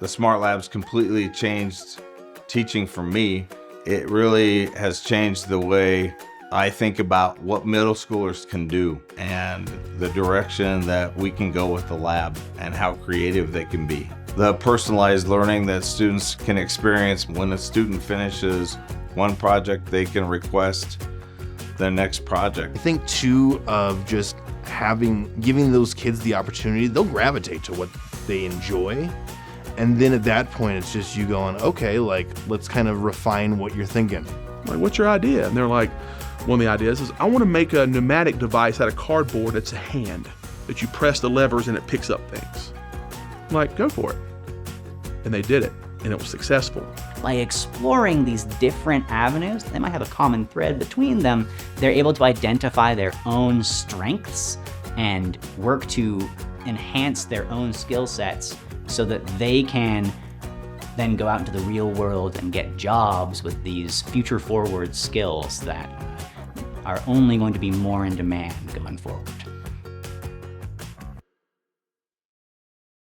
The SmartLab's completely changed teaching for me. It really has changed the way I think about what middle schoolers can do and the direction that we can go with the lab and how creative they can be. The personalized learning that students can experience when a student finishes one project, they can request the next project. I think too of just giving those kids the opportunity, they'll gravitate to what they enjoy. And then at that point, it's just you going, okay, like, let's kind of refine what you're thinking. Like, what's your idea? And they're like, one of the ideas is, I want to make a pneumatic device out of cardboard that's a hand, that you press the levers and it picks up things. I'm like, go for it. And they did it, and it was successful. By exploring these different avenues, they might have a common thread between them. They're able to identify their own strengths and work to enhance their own skill sets so that they can then go out into the real world and get jobs with these future-forward skills that are only going to be more in demand going forward.